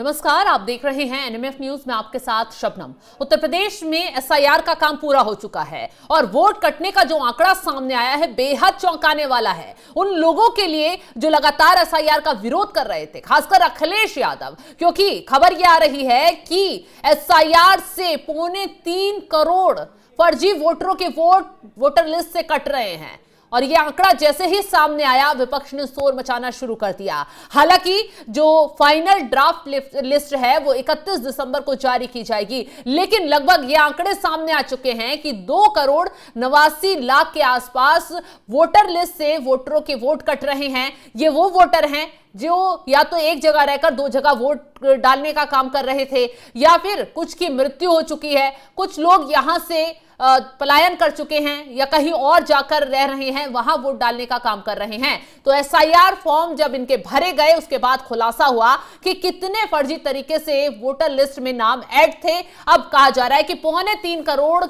नमस्कार, आप देख रहे हैं एनएमएफ न्यूज में आपके साथ शबनम। उत्तर प्रदेश में एसआईआर का काम पूरा हो चुका है और वोट कटने का जो आंकड़ा सामने आया है बेहद चौंकाने वाला है उन लोगों के लिए जो लगातार एसआईआर का विरोध कर रहे थे, खासकर अखिलेश यादव, क्योंकि खबर यह आ रही है कि एसआईआर से 3.25 करोड़ फर्जी वोटरों के वोटर लिस्ट से कट रहे हैं और यह आंकड़ा जैसे ही सामने आया विपक्ष ने शोर मचाना शुरू कर दिया। हालांकि जो फाइनल ड्राफ्ट लिस्ट है वो 31 दिसंबर को जारी की जाएगी, लेकिन लगभग ये आंकड़े सामने आ चुके हैं कि 2,89,00,000 के आसपास वोटर लिस्ट से वोटरों के वोट कट रहे हैं। ये वो वोटर हैं जो या तो एक जगह रहकर दो जगह वोट डालने का काम कर रहे थे या फिर कुछ की मृत्यु हो चुकी है, कुछ लोग यहां से पलायन कर चुके हैं या कहीं और जाकर रह रहे हैं, वहां वोट डालने का काम कर रहे हैं। तो एसआईआर फॉर्म जब इनके भरे गए उसके बाद खुलासा हुआ कि कितने फर्जी तरीके से वोटर लिस्ट में नाम ऐड थे। अब कहा जा रहा है कि 3.25 करोड़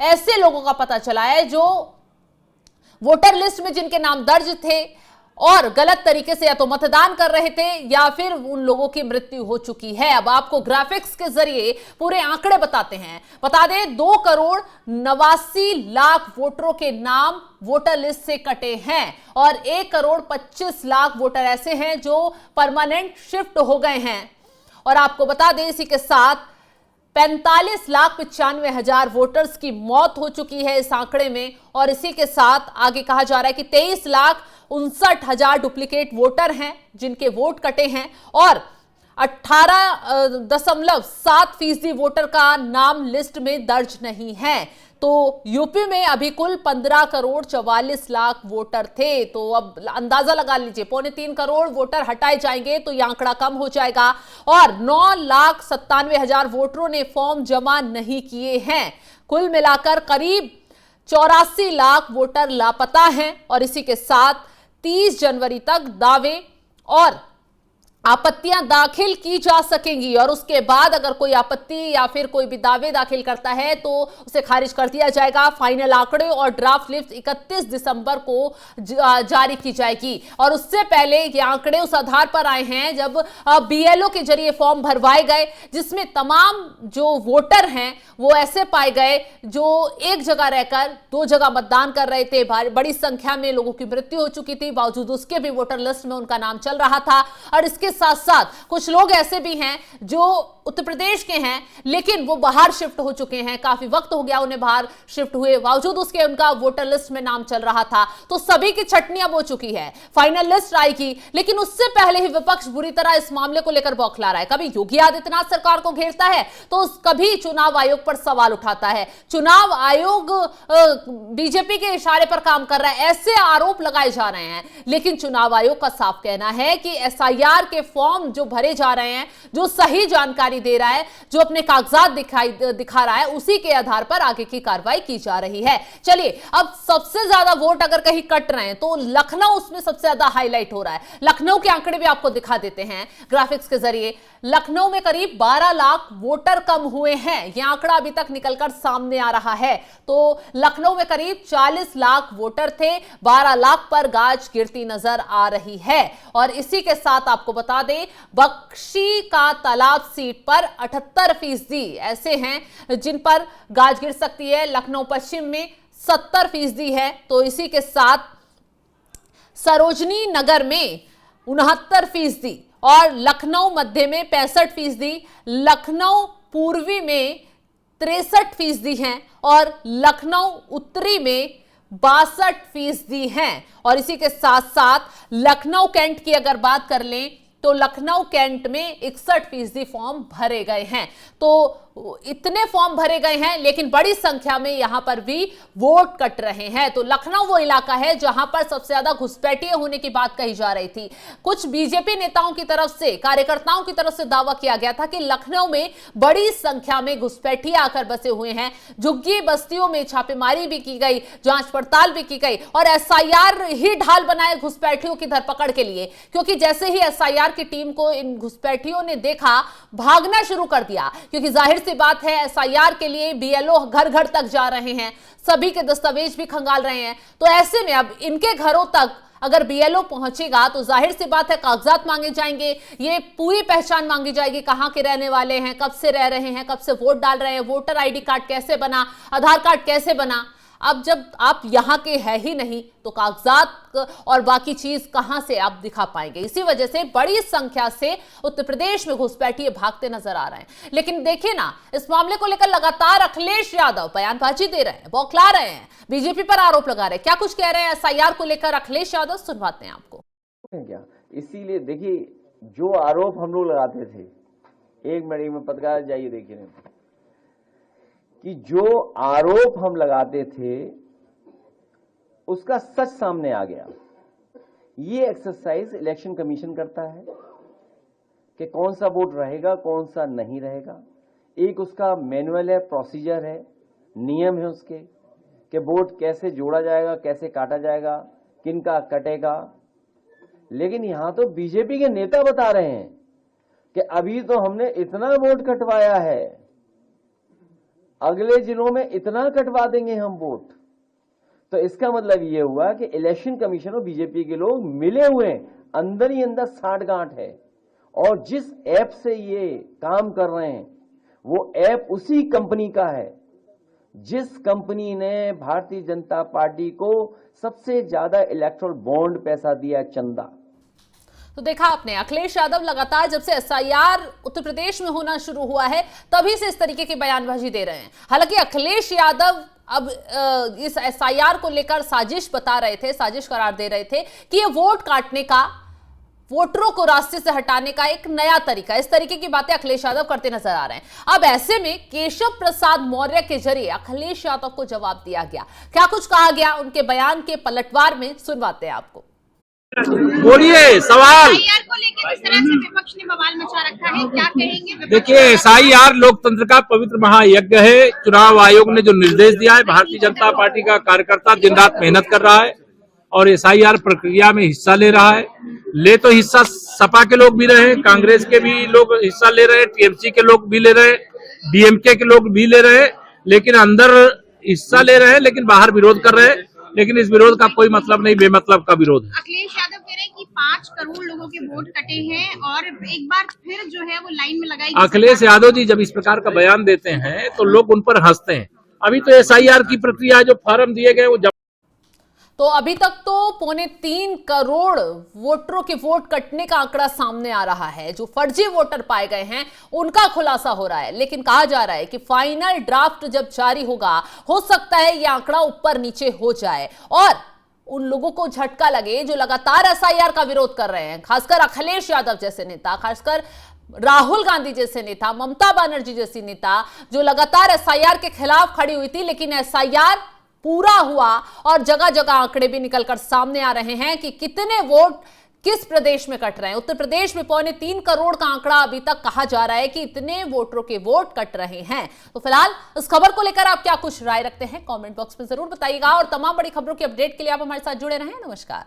ऐसे लोगों का पता चला है जो वोटर लिस्ट में जिनके नाम दर्ज थे और गलत तरीके से या तो मतदान कर रहे थे या फिर उन लोगों की मृत्यु हो चुकी है। अब आपको ग्राफिक्स के जरिए पूरे आंकड़े बताते हैं। बता दें 2,89,00,000 वोटरों के नाम वोटर लिस्ट से कटे हैं और 1,25,00,000 वोटर ऐसे हैं जो परमानेंट शिफ्ट हो गए हैं। और आपको बता दें इसी के साथ 45,95,000 वोटर्स की मौत हो चुकी है इस आंकड़े में। और इसी के साथ आगे कहा जा रहा है कि 23,59,000 डुप्लीकेट वोटर हैं जिनके वोट कटे हैं और 18.7% वोटर का नाम लिस्ट में दर्ज नहीं है। तो यूपी में अभी कुल 15,44,00,000 वोटर थे। तो अब अंदाजा लगा लीजिए 3.25 करोड़ वोटर हटाए जाएंगे तो यह आंकड़ा कम हो जाएगा और 9,97,000 वोटरों ने फॉर्म जमा नहीं किए हैं। कुल मिलाकर करीब 84 लाख वोटर लापता हैं और इसी के साथ 30 जनवरी तक दावे और आपत्तियां दाखिल की जा सकेंगी और उसके बाद अगर कोई आपत्ति या फिर कोई भी दावे दाखिल करता है तो उसे खारिज कर दिया जाएगा। फाइनल आंकड़े और ड्राफ्ट लिस्ट 31 दिसंबर को जारी की जाएगी और उससे पहले ये आंकड़े उस आधार पर आए हैं जब बीएलओ के जरिए फॉर्म भरवाए गए जिसमें तमाम जो वोटर हैं वो ऐसे पाए गए जो एक जगह रहकर दो जगह मतदान कर रहे थे। बड़ी संख्या में लोगों की मृत्यु हो चुकी थी, बावजूद उसके भी वोटर लिस्ट में उनका नाम चल रहा था। और इसके साथ साथ कुछ लोग ऐसे भी हैं जो उत्तर प्रदेश के हैं लेकिन वो बाहर शिफ्ट हो चुके हैं, काफी वक्त हो गया उन्हें बाहर शिफ्ट हुए, बावजूद उसके उनका वोटर लिस्ट में नाम चल रहा था। तो सभी की छटनी अब हो चुकी है, फाइनल लिस्ट आएगी, लेकिन उससे पहले ही विपक्ष बुरी तरह इस मामले को लेकर बौखला रहा है। कभी योगी आदित्यनाथ सरकार को घेरता है तो कभी चुनाव आयोग पर सवाल उठाता है। चुनाव आयोग बीजेपी के इशारे पर काम कर रहा है, ऐसे आरोप लगाए जा रहे हैं, लेकिन चुनाव आयोग का साफ कहना है कि एसआईआर के फॉर्म जो भरे जा रहे हैं, जो सही जानकारी दे रहा है, जो अपने कागजात दिखा रहा है, उसी के आधार पर आगे की कार्रवाई की जा रही है। चलिए, अब सबसे ज्यादा वोट अगर कहीं कट रहे हैं तो लखनऊ उसमें सबसे ज्यादा हाईलाइट हो रहा है। लखनऊ के आंकड़े भी आपको दिखा देते हैं ग्राफिक्स के जरिए। लखनऊ में करीब 12 लाख वोटर कम हुए हैं, यह आंकड़ा अभी तक निकलकर सामने आ रहा है। तो लखनऊ में करीब 40 लाख वोटर थे, 12 लाख पर गाज गिरती नजर आ रही है। और इसी के साथ आपको बता दें बख्शी का तालाब सीट पर 78% ऐसे हैं जिन पर गाज गिर सकती है। लखनऊ पश्चिम में 70% है। तो इसी के साथ सरोजनी नगर में 69% और लखनऊ मध्य में 65%, लखनऊ पूर्वी में 63% हैं और लखनऊ उत्तरी में 62% हैं। और इसी के साथ साथ लखनऊ कैंट की अगर बात कर लें तो लखनऊ कैंट में 61% फॉर्म भरे गए हैं। तो इतने फॉर्म भरे गए हैं लेकिन बड़ी संख्या में यहां पर भी वोट कट रहे हैं। तो लखनऊ वो इलाका है जहां पर सबसे ज्यादा घुसपैठिए होने की बात कही जा रही थी। कुछ बीजेपी नेताओं की तरफ से, कार्यकर्ताओं की तरफ से दावा किया गया था कि लखनऊ में बड़ी संख्या में घुसपैठिए आकर बसे हुए हैं। झुग्गी बस्तियों में छापेमारी भी की गई, जांच पड़ताल भी की गई और एसआईआर ही ढाल बनाए घुसपैठियों की धरपकड़ के लिए, क्योंकि जैसे ही एसआईआर की टीम को इन घुसपैठियों ने देखा भागना शुरू कर दिया, क्योंकि जाहिर सी बात है एसआईआर के लिए बीएलओ घर घर तक जा रहे हैं, सभी के दस्तावेज भी खंगाल रहे हैं। तो ऐसे में अब इनके घरों तक अगर बीएलओ पहुंचेगा तो जाहिर सी बात है कागजात मांगे जाएंगे, ये पूरी पहचान मांगी जाएगी, कहां के रहने वाले हैं, कब से रह रहे हैं, कब से वोट डाल रहे हैं, वोटर आईडी कार्ड कैसे बना, आधार कार्ड कैसे बना। अब जब आप यहां के हैं ही नहीं तो कागजात और बाकी चीज कहां से आप दिखा पाएंगे। इसी वजह से बड़ी संख्या से उत्तर प्रदेश में घुसपैठिए भागते नजर आ रहे हैं। लेकिन देखिए ना, इस मामले को लेकर लगातार अखिलेश यादव बयानबाजी दे रहे हैं, बौखला रहे हैं, बीजेपी पर आरोप लगा रहे हैं। क्या कुछ कह रहे हैं एसआईआर को लेकर अखिलेश यादव, सुनवाते हैं आपको। क्या इसीलिए देखिए, जो आरोप हम लोग लगाते थे, एक मिनट में पत्रकार जाइए देखिए कि जो आरोप हम लगाते थे उसका सच सामने आ गया। ये एक्सरसाइज इलेक्शन कमीशन करता है कि कौन सा वोट रहेगा, कौन सा नहीं रहेगा। एक उसका मैनुअल है, प्रोसीजर है, नियम है उसके कि वोट कैसे जोड़ा जाएगा, कैसे काटा जाएगा, किनका कटेगा। लेकिन यहां तो बीजेपी के नेता बता रहे हैं कि अभी तो हमने इतना वोट कटवाया है, अगले जिलों में इतना कटवा देंगे हम वोट। तो इसका मतलब यह हुआ कि इलेक्शन कमीशन और बीजेपी के लोग मिले हुए हैं, अंदर ही अंदर साठगांठ है। और जिस ऐप से ये काम कर रहे हैं वो ऐप उसी कंपनी का है जिस कंपनी ने भारतीय जनता पार्टी को सबसे ज्यादा इलेक्टोरल बॉन्ड पैसा दिया, चंदा। तो देखा आपने, अखिलेश यादव लगातार जब से एसआईआर उत्तर प्रदेश में होना शुरू हुआ है तभी से इस तरीके की बयानबाजी दे रहे हैं। हालांकि अखिलेश यादव अब इस एसआईआर को लेकर साजिश बता रहे थे, साजिश करार दे रहे थे कि ये वोट काटने का, वोटरों को रास्ते से हटाने का एक नया तरीका, इस तरीके की बातें अखिलेश यादव करते नजर आ रहे हैं। अब ऐसे में केशव प्रसाद मौर्य के जरिए अखिलेश यादव को जवाब दिया गया। क्या कुछ कहा गया उनके बयान के पलटवार में, सुनवाते हैं आपको। बोलिए सवाल। एसआईआर को लेकर जिस तरह से विपक्ष ने बवाल मचा रखा है, क्या कहेंगे? देखिए, एसआईआर लोकतंत्र का पवित्र महायज्ञ है। चुनाव आयोग ने जो निर्देश दिया है, भारतीय जनता पार्टी का कार्यकर्ता दिन रात मेहनत कर रहा है और एसआईआर प्रक्रिया में हिस्सा ले रहा है। ले तो हिस्सा सपा के लोग भी रहे, कांग्रेस के भी लोग हिस्सा ले रहे, टीएमसी के लोग भी ले रहे, डीएमके के लोग भी ले रहे, लेकिन अंदर हिस्सा ले रहे हैं लेकिन बाहर विरोध कर रहे हैं। लेकिन इस विरोध का कोई मतलब नहीं, बेमतलब का विरोध है। अखिलेश यादव कह रहे हैं कि 5 करोड़ लोगों के वोट कटे हैं और एक बार फिर जो है वो लाइन में लगाई। अखिलेश यादव जी जब इस प्रकार का बयान देते हैं तो लोग उन पर हंसते हैं। अभी तो एसआईआर की प्रक्रिया, जो फॉर्म दिए गए वो तो अभी तक तो 3.25 करोड़ वोटरों के वोट कटने का आंकड़ा सामने आ रहा है। जो फर्जी वोटर पाए गए हैं उनका खुलासा हो रहा है, लेकिन कहा जा रहा है कि फाइनल ड्राफ्ट जब जारी होगा हो सकता है यह आंकड़ा ऊपर नीचे हो जाए और उन लोगों को झटका लगे जो लगातार एसआईआर का विरोध कर रहे हैं, खासकर अखिलेश यादव जैसे नेता, खासकर राहुल गांधी जैसे नेता, ममता बनर्जी जैसी नेता जो लगातार एसआईआर के खिलाफ खड़ी हुई थी। लेकिन एसआईआर पूरा हुआ और जगह जगह आंकड़े भी निकलकर सामने आ रहे हैं कि कितने वोट किस प्रदेश में कट रहे हैं। उत्तर प्रदेश में 3.25 करोड़ का आंकड़ा अभी तक कहा जा रहा है कि इतने वोटरों के वोट कट रहे हैं। तो फिलहाल इस खबर को लेकर आप क्या कुछ राय रखते हैं, कमेंट बॉक्स में जरूर बताइएगा और तमाम बड़ी खबरों की अपडेट के लिए आप हमारे साथ जुड़े रहें। नमस्कार।